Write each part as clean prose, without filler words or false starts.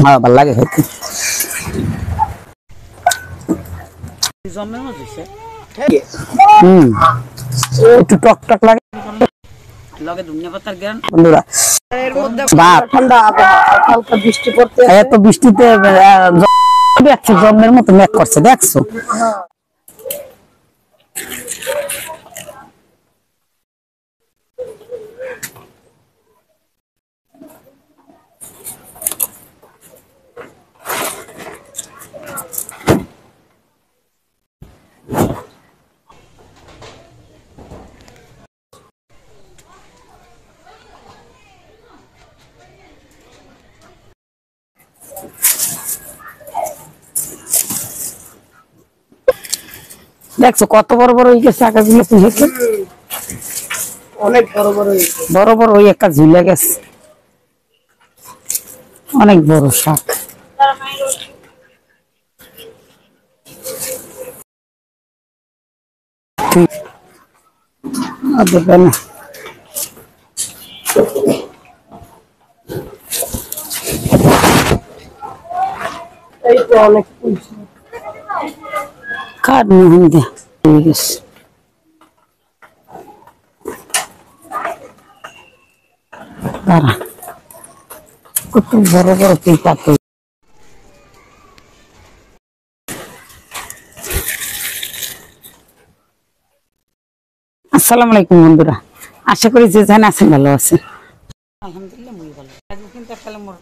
হ্যাঁ ভালো লাগে খেতে। একটু টক টক লাগে বন্ধুরা। এত বৃষ্টিতে জন্মের মতো মেঘ করছে দেখছো। দেখছো কত বড় বড় হয়ে গেছে আকাশগুলো পুষেছে, অনেক বড় বড় বড় বড় ওই একটা ঝুলে গেছে, অনেক বড় শাক। অনেক কাঠ মোহন দিয়ে গেছে। কত বড় বড় পাতা। আসসালামু আলাইকুম বন্ধুরা, আশা করি যে যেখানে আছেন ভালো আছে। আলহামদুলিল্লাহ মই ভালো। আজকে কিন্তু একটা মোর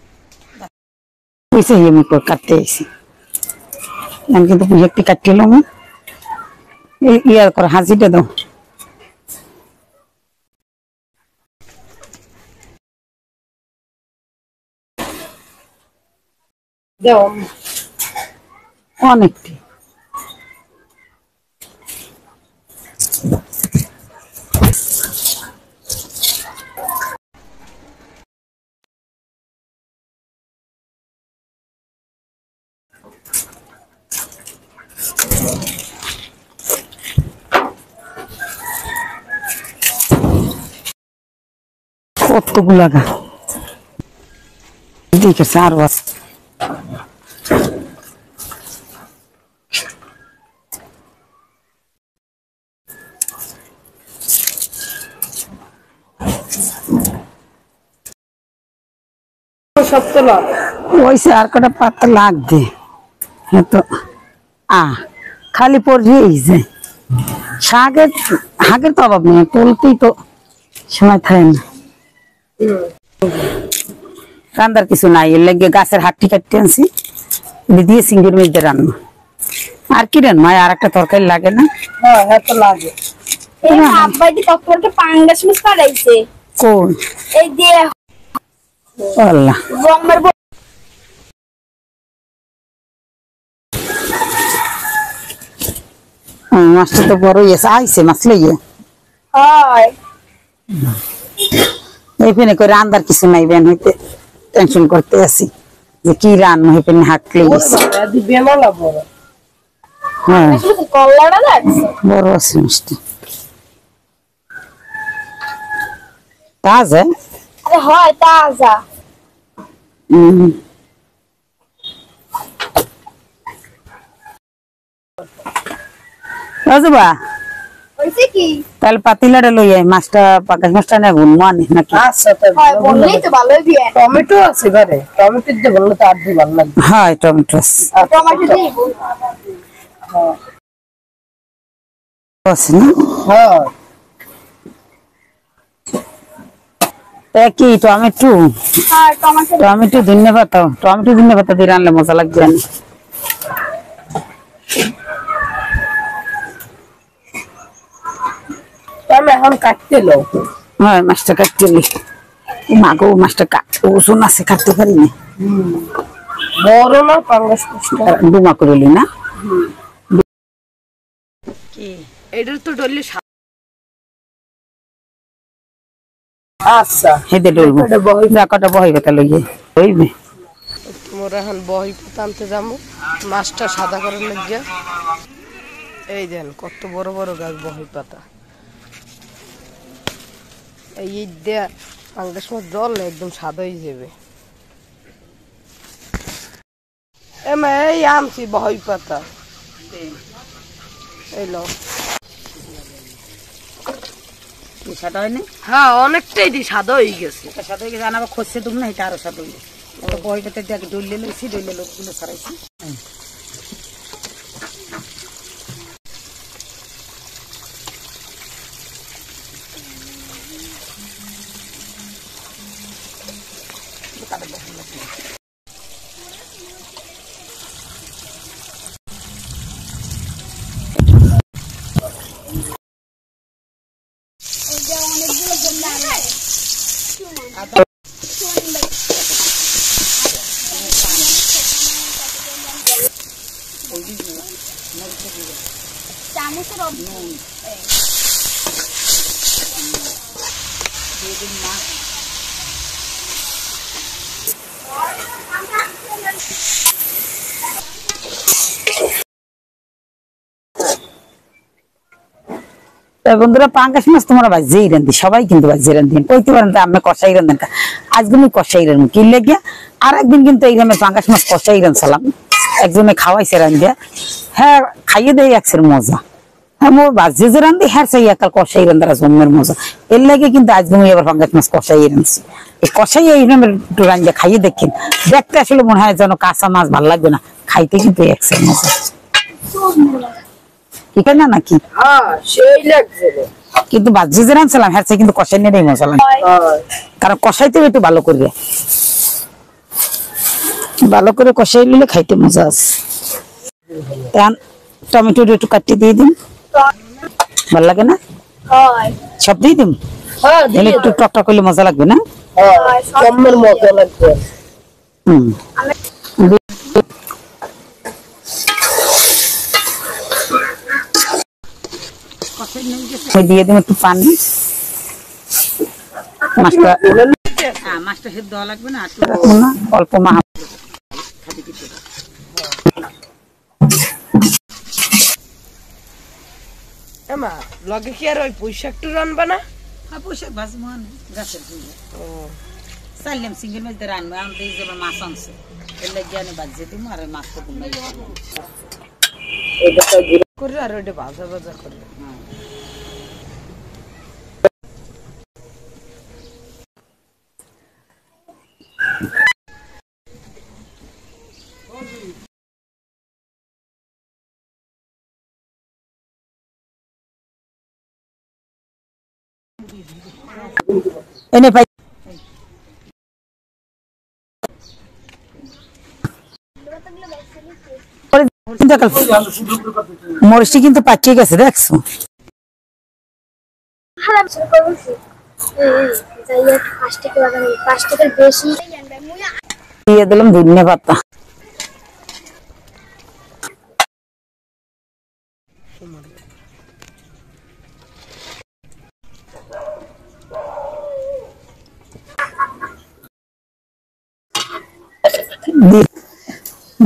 পয়সা আমি কাটতে আইছি, আমি কিন্তু একটি কাটতে এলাম। ইয়ার করে হাজিটা দাও। অনেকটি কতগুলা গা দেখেছে আরো আছে। ওইসে আর কটা পাতা লাগবে তো খালি পড়েই যায়। শাকের হাগের তো অভাব নেই, তুলতেই তো সময় থাকে না। রান্নার কিছু নাই, এর লেগে গাছের হাটটি কাটতে আনছি, দিয়ে সিঙ্গির মধ্যে রান্না। আর কি রান্না আর একটা তরকারি লাগে না? হ্যাঁ তো লাগে। কোন এই দিয়ে আল্লাহ মাছটা তো বড় আইছে মাছ লইয়ে। এইখানে করে রান্নার কিছু নাই, বেন হইতে টেনশন করতে আছি যে কি রান্না হইপেনে হাঁটলে বড় আছে মিষ্টি তাজা। হয় তাজা। রাজুবা তাহলে পাতিলাটা লই আই, মাছটা পাকাশ মাছটা না গুনবো আনি নাকি? টমেটো আছে ঘরে, টমেটো দিয়ে বললো তো আর দিয়ে ভালো লাগবে। হ্যাঁ টমেটো আছে না? হ্যাঁ কি টমেটো টমেটো ধনিয়া পাতা, টমেটো ধনিয়া পাতা দিয়ে রান্নালে মজা লাগবে। এখন কাটতে লো, হ্যাঁ মাছটা কাটতে লি। মাগো মাছটা ওজন আছে, কাটতে পারিনি। বড় না পাঙ্গাস মাছটা ডুমা করে লি না কি এটার তো ডললে। আচ্ছা হেদে ডলবো কটা বহি কথা লইয়ে হইবে। তোমরা এখন বহি পাতা আনতে যাবো, মাছটা সাদা করে লাগিয়া। এই দেন কত বড় বড় গাছ বহি পাতা, এই পাঙ্গাস মাছ জল একদম সাদা হয়ে যাবে। এমা এই আনছি বহই পাতা, এলো সাদা হয়নি? হ্যাঁ অনেকটাই সাদা হয়ে গেছে। সাদা হয়ে গেছে, আবার খসছে তুমি না, এটা আরো সাদা হয়ে গেছে। বই পাতে দিয়ে ডইলে লইছি, ডইলে লোকগুলো সরাইছি। বন্ধুরা, পাঙ্গাস মাছ তোমরা বাজেই রান্ধি, সবাই কিন্তু বাজে রান্ধি, কইতে পারেন তো আমি কষাই রান্ধেন। আজকে আমি কষাই রান্ধি কি লেগে, আর একদিন কিন্তু এইরকম পাঙ্গাস মাছ কষাই রান্ধছিলাম, একজনে খাওয়াইছে রান্ধিয়া। হ্যাঁ খাইয়ে দেয় একসের মজা। হ্যাঁ মোর বাজে যে রান্ধি, হ্যাঁ সেই একাল কষাই রান্ধার জন্মের মজা। এর লাগে কিন্তু আজকে আমি এবার পাঙ্গাস মাছ কষাই রান্ধছি। এই কষাই এইরকম একটু রান্ধিয়া খাইয়ে দেখেন, দেখতে আসলে মনে হয় যেন কাঁচা মাছ ভালো লাগবে না, খাইতে কিন্তু একসের মজা। ঠিক না নাকি? কিন্তু বাজি যে রাঁধছিলাম হ্যাঁ কিন্তু কষাই নেই মজা লাগে, কারণ কষাইতে একটু ভালো করে কষাই নিলে খাইতে মজা আছে। টমেটো একটু কাটিয়ে দিয়ে দিন, ভালো লাগে না? সব দিয়ে দিন, একটু টকটক করলে মজা লাগবে না? মজা লাগবে। দিয়ে দিন একটু পানি, মাছটা সেদ্ধ হওয়া লাগবে না, অল্প মা। এমা লগে কি আর ওই পুঁইশাকটু রানবা না? হ্যাঁ পুঁইশাক ভাজবো, গাছের চাইলাম সিঙ্গেল মাছ দিয়ে রানবো, আমি দিয়ে যাবো মাছ আনছে, এর লাগে আমি বাজিয়ে দিব আর মাছটা কমাই করে আর ওইটা ভাজা ভাজা করে। এনে পাই মরিচটি কিন্তু পাকিয়ে গেছে, দেখছো? দিয়ে দিলাম ধনিয়া পাতা,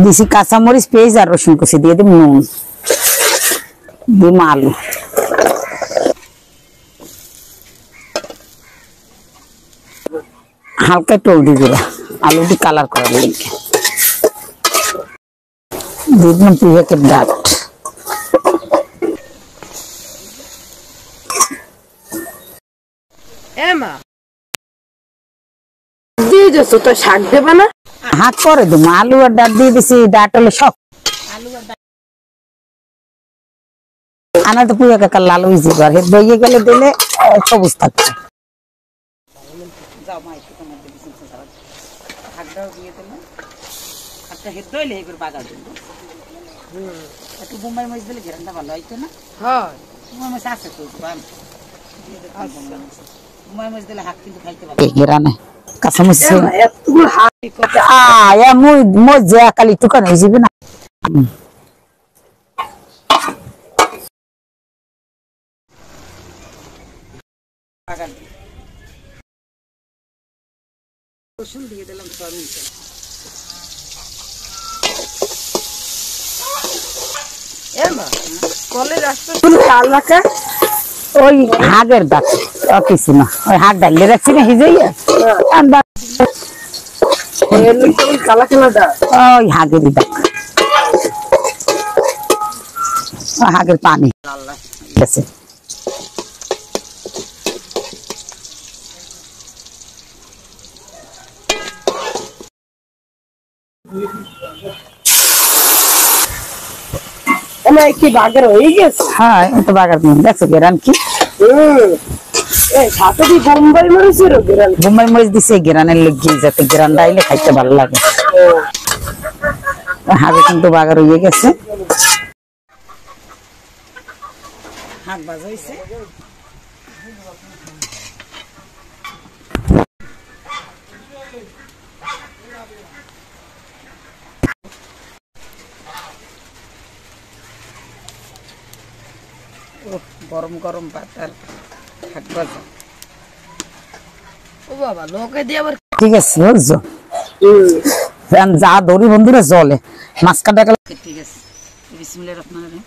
দিছি কাঁচামরিচ, পেঁয়াজ আর রসুন কুচি, দিয়ে দিম নুন, দিম আলু, হালকা টোল দিয়ে দিলা আলুটি কালার করার লেগে, দিয়ে দিলাম পুঁইশাকের ডাঁট, শাক দেবে না? হাত করে দেবো, আলু আর ডাঁট দিয়ে দিছি, ডাঁট হলে সব আনা তো পুরো কাকার লাল হয়ে যাবে, আর বইয়ে গেলে দিলে সবুজ থাকবে। একটু বোম্বাই মরিচ দিলে ঘেরানটা ভালো হইতো না? বোম্বাই মরিচ আছে তো, বোম্বাই মরিচ দিলে হাত কিন্তু খাইতে পারবে ঘেরানে। কাঁচামরিচ মজা কালি টুকানো হয়ে যাবে না। রসুন দিয়ে দিলাম, কলের রাস্তা লাল রাখা ওই হাগের দাঁত কিছু না, ওই হাগ ডালিয়ে রাখছি না হিজাইয়া কালা খেলাটা ওই হাগেরই দাঁত, হাগের পানি আছে। কি বাগের হয়ে গেছে? হ্যাঁ তো বাগার দেখছো গেরান কি সাথে কি বোম্বাই মরিচের গেরান? বোম্বাই মরিচ দিছে গেরানের লেগে, যাতে গেরান ডাইলে খাইতে ভালো লাগে। হাগে কিন্তু বাগার হয়ে গেছে, হাগ ভাজা হয়েছে। গরম গরম ভাত আর শাক ভাজা। ও বাবা, লোকে দিয়ে আবার ঠিক আছে বুঝছো, যা ধরি বন্ধুরা জলে মাছ কাটা গেল। ঠিক আছে, বিসমিল্লাহির রহমানির রহিম।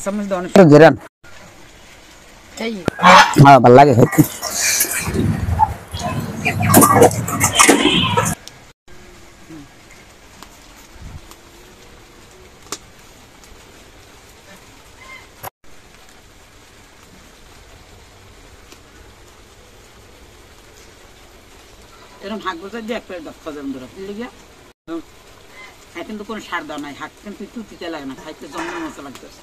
চামচ দাও অনেক গেরান, হ্যাঁ ভালো লাগে খাইতে। এরকম হাঁক বসার দিয়ে এক প্লেট দশ খাওয়া যাবেন ধরো বুঝলি, কিন্তু কোনো সার দেওয়া নাই, হাঁক কিন্তু একটু তিতে লাগে না, খাইতে জন্মের মতো লাগতেছে।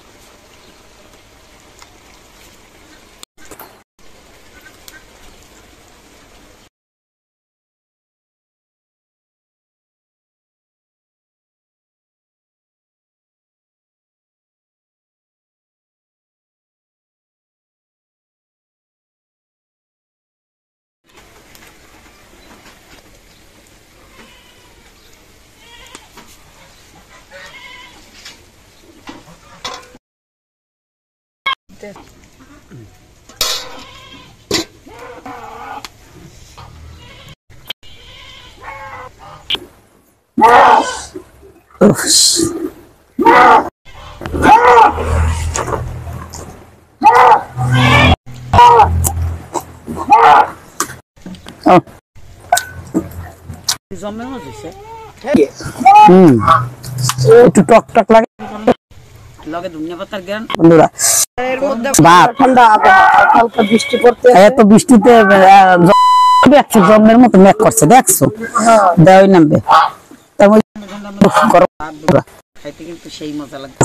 একটু টক টক লাগে, লগে ধনিয়া পাতার জ্ঞান বন্ধুরা। হালকা বৃষ্টি পড়তে, এত বৃষ্টিতে জন্মের মতো মেঘ করছে দেখছো, দেওয়াই নামবে। খাইতে কিন্তু সেই মজা লাগছে।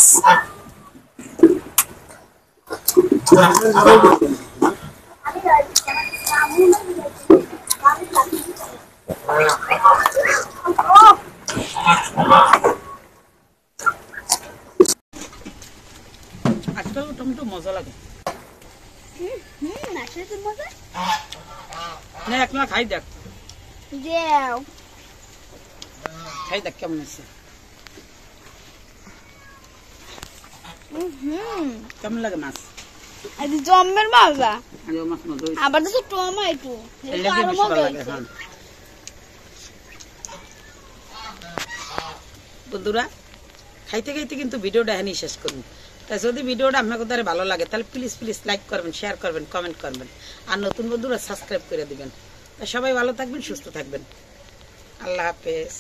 আজকাল টমেটো মজা লাগে, না একলা খাই দেখ, খাই দেখ কেমন আছে, কেমন লাগে মাছ? জম্মের মজা, মাছ মজা হয়েছে। আবার তো টমেটো বন্ধুরা খাইতে খাইতে কিন্তু ভিডিওটা এখানেই শেষ করুন। তাই যদি ভিডিওটা আপনাদের দ্বারা ভালো লাগে তাহলে প্লিজ প্লিজ লাইক করবেন, শেয়ার করবেন, কমেন্ট করবেন, আর নতুন বন্ধুরা সাবস্ক্রাইব করে দিবেন। সবাই ভালো থাকবেন, সুস্থ থাকবেন, আল্লাহ হাফেজ।